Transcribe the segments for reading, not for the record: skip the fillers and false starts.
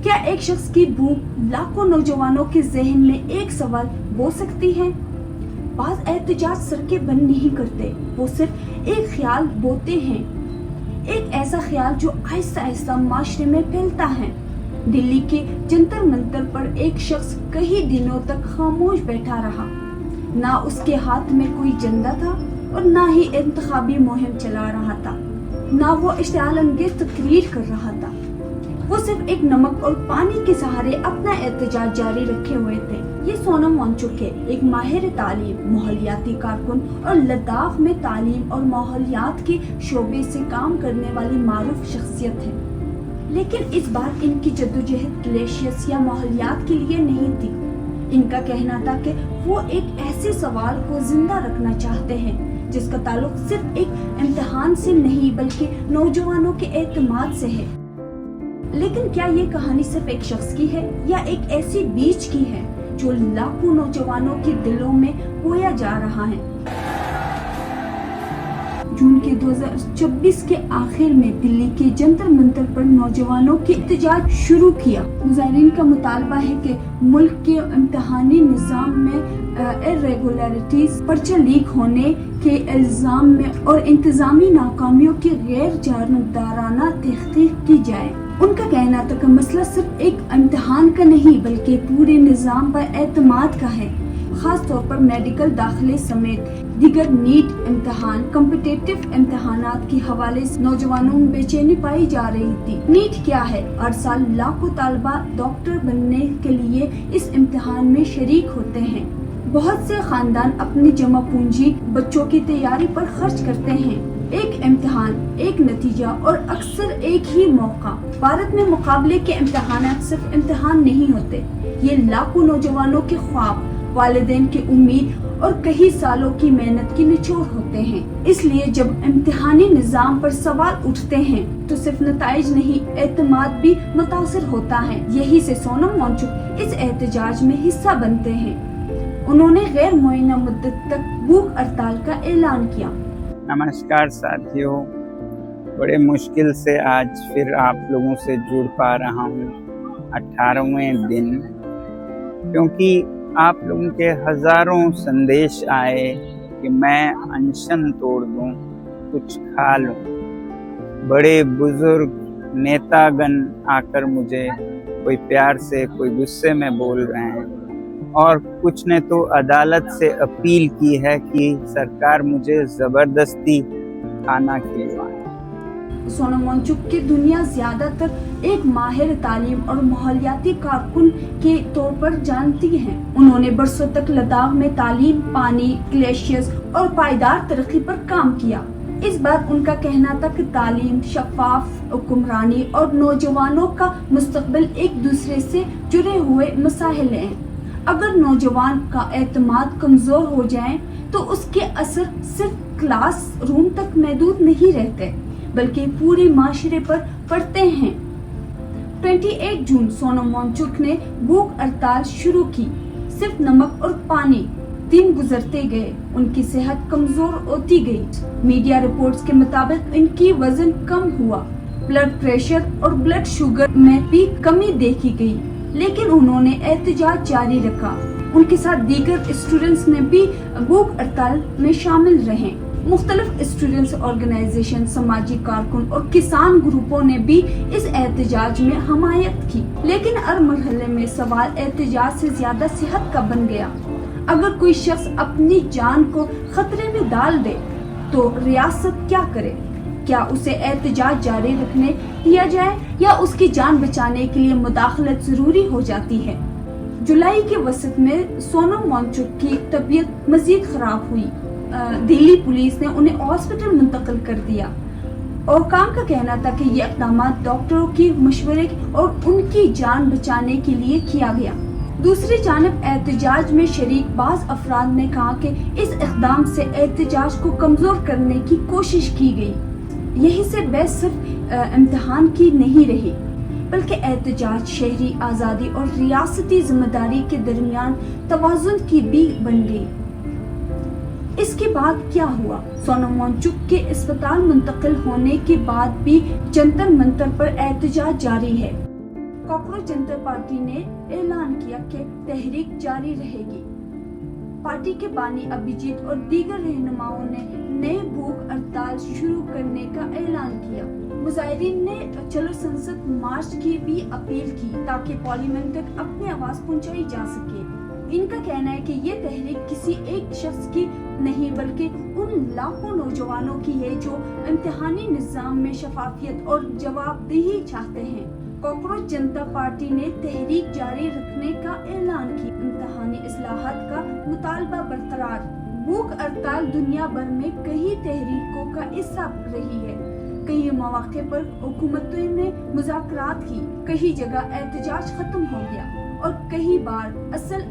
क्या एक शख्स की भूख लाखों नौजवानों के जहन में एक सवाल बो सकती है? बाज़ एहतजाज सड़कें बंद नहीं करते, वो सिर्फ एक ख्याल बोते हैं, एक ऐसा ख्याल जो आहिस्ता आहिस्ता माशरे में फैलता है। दिल्ली के जंतर मंतर पर एक शख्स कई दिनों तक खामोश बैठा रहा। ना उसके हाथ में कोई झंडा था और ना ही इंतखाबी मुहिम चला रहा था, ना वो इश्तिआल अंगेज तकरीर कर रहा था। वो सिर्फ एक नमक और पानी के सहारे अपना एहतजाज जारी रखे हुए थे। ये सोनम वांगचुक है, एक माहिर तालीम, माहौलियाती कारकुन और लद्दाख में तालीम और माहौलियात के शोबे से काम करने वाली मारूफ शख्सियत है। लेकिन इस बार इनकी जद्दोजहद ग्लेशियर्स या माहौलियात के लिए नहीं थी। इनका कहना था कि वो एक ऐसे सवाल को जिंदा रखना चाहते हैं जिसका ताल्लुक सिर्फ एक इम्तिहान से नहीं बल्कि नौजवानों के एतमाद से है। लेकिन क्या ये कहानी सिर्फ एक शख्स की है या एक ऐसी बीज की है जो लाखों नौजवानों के दिलों में बोया जा रहा है? जून के 2026 के आखिर में दिल्ली के जंतर मंतर पर नौजवानों के एहतजाज शुरू किया। मुजाहिरीन का मुतालबा है कि मुल्क के इम्तिहानी निज़ाम में इर्रेगुलरिटीज, पर्चा लीक होने के इल्जाम में और इंतजामी नाकामियों की गैर जानबदाराना तहकीक की जाए। उनका कहना था कि मसला सिर्फ एक इम्तिहान का नहीं बल्कि पूरे निज़ाम पर एतमाद का है। खास तौर पर मेडिकल दाखिले समेत दीगर नीट इम्तिहान, कॉम्पिटिटिव इम्तिहानात के हवाले से नौजवानों में बेचैनी पाई जा रही थी। नीट क्या है? हर साल लाखों तालबा डॉक्टर बनने के लिए इस इम्तिहान में शरीक होते हैं। बहुत से खानदान अपनी जमा पूंजी बच्चों की तैयारी पर खर्च करते हैं। एक इम्तिहान, एक नतीजा और अक्सर एक ही मौका। भारत में मुकाबले के इम्तिहानात सिर्फ इम्तिहान नहीं होते, ये लाखों नौजवानों के ख्वाब, वालिदैन की उम्मीद और कई सालों की मेहनत की निचोड़ होते हैं। इसलिए जब इम्तिहानी निज़ाम पर सवाल उठते हैं तो सिर्फ नताइज नहीं, एतमाद भी मुतासर होता है। यही से सोनम वांगचुक इस एहतजाज में हिस्सा बनते हैं। उन्होंने गैर मुअय्यना मुद्दत तक भूख हड़ताल का ऐलान किया। नमस्कार साथियों, बड़े मुश्किल से आज फिर आप लोगों से जुड़ पा रहा हूँ 18वें दिन, क्योंकि आप लोगों के हज़ारों संदेश आए कि मैं अनशन तोड़ दूँ, कुछ खा लूँ। बड़े बुजुर्ग नेतागण आकर मुझे कोई प्यार से, कोई गुस्से में बोल रहे हैं और कुछ ने तो अदालत से अपील की है कि सरकार मुझे ज़बरदस्ती खाना खिलवाए। सोनम वांगचुक की दुनिया ज्यादातर एक माहिर तालीम और माहौलियाती कारकुन के तौर पर जानती है। उन्होंने बरसों तक लद्दाख में तालीम, पानी, ग्लेशियर्स और पायदार तरक्की पर काम किया। इस बार उनका कहना था कि तालीम, शफाफ हुक्मरानी और नौजवानों का मुस्तकबिल एक दूसरे से जुड़े हुए मसाइल हैं। अगर नौजवान का एतमाद कमजोर हो जाए तो उसके असर सिर्फ क्लास रूम तक महदूद नहीं रहते बल्कि पूरे माशरे पर पड़ते हैं। 28 जून सोनम वांगचुक ने भूख हड़ताल शुरू की। सिर्फ नमक और पानी। दिन गुजरते गए, उनकी सेहत कमजोर होती गई। मीडिया रिपोर्ट्स के मुताबिक इनकी वजन कम हुआ, ब्लड प्रेशर और ब्लड शुगर में भी कमी देखी गई, लेकिन उन्होंने एहतजाज जारी रखा। उनके साथ दीगर स्टूडेंट्स ने भी भूख हड़ताल में शामिल रहे। मुख्तलिफ स्टूडेंट्स ऑर्गेनाइजेशन, समाजी कारकुन और किसान ग्रुपों ने भी इस एहतजाज में हमायत की। लेकिन हर मरहले में सवाल एहतजाज से ज्यादा सेहत का बन गया। अगर कोई शख्स अपनी जान को खतरे में डाल दे तो रियासत क्या करे? क्या उसे एहतजाज जारी रखने दिया जाए या उसकी जान बचाने के लिए मुदाखलत जरूरी हो जाती है? जुलाई के वसत में सोनम वांगचुक की तबीयत मजीद खराब हुई। दिल्ली पुलिस ने उन्हें हॉस्पिटल मुंतकिल कर दिया और काम का कहना था कि ये इक़दाम डॉक्टरों के मशवरे और उनकी जान बचाने के लिए किया गया। दूसरी जानिब एहतजाज में शरीक बाज़ अफराद ने कहा कि इस इक़दाम से एहतजाज को कमजोर करने की कोशिश की गई। यही से बहस सिर्फ इम्तिहान की नहीं रही बल्कि एहतजाज शहरी आज़ादी और रियासती जिम्मेदारी के दरमियान तवाज़ुन की भी बन गई। इसके बाद क्या हुआ? सोनम वांगचुक के अस्पताल मुंतकिल होने के बाद भी जंतर मंतर पर एहतजाज जारी है। कॉकरोच जनता पार्टी ने ऐलान किया कि तहरीक जारी रहेगी। पार्टी के बानी अभिजीत और दीगर रहनुमाओं ने नए भूख हड़ताल शुरू करने का ऐलान किया। मुजाहिरीन ने चलो संसद मार्च की भी अपील की ताकि पार्लियामेंट तक अपनी आवाज पहुंचाई जा सके। इनका कहना है कि ये तहरीक किसी एक शख्स की नहीं बल्कि उन लाखों नौजवानों की है जो इम्तिहानी निज़ाम में शफाफियत और जवाबदेही चाहते हैं। कॉकरोच जनता पार्टी ने तहरीक जारी रखने का ऐलान किया। इम्तिहानी इस्लाहात का मुतालबा बरकरार। भूख हड़ताल दुनिया भर में कई तहरीकों का हिस्सा रही है। कई मौके पर हुकूमतों ने मुज़ाकरात की, कई जगह एहतजाज खत्म हो गया और कई बार असल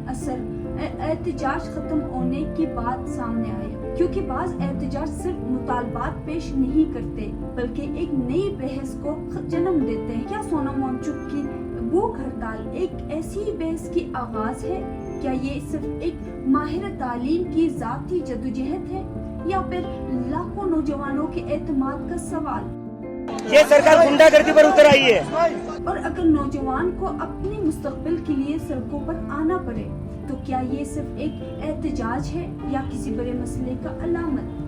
एहतजाज खत्म होने की बात सामने आई, क्योंकि बाज एहतजाज सिर्फ मुतालबात पेश नहीं करते बल्कि एक नई बहस को जन्म देते हैं। क्या सोनम वांगचुक की भूख हड़ताल एक ऐसी बहस की आगाज है? क्या ये सिर्फ एक माहिर तालीम की जाती जदोजहद है या फिर लाखों नौजवानों के एतमाद का सवाल? ये सरकार गुंडागर्दी पर उतर आई है। और अगर नौजवान को अपने मुस्तकबिल के लिए सड़कों पर आना पड़े तो क्या ये सिर्फ एक एहतजाज है या किसी बड़े मसले का अलामत?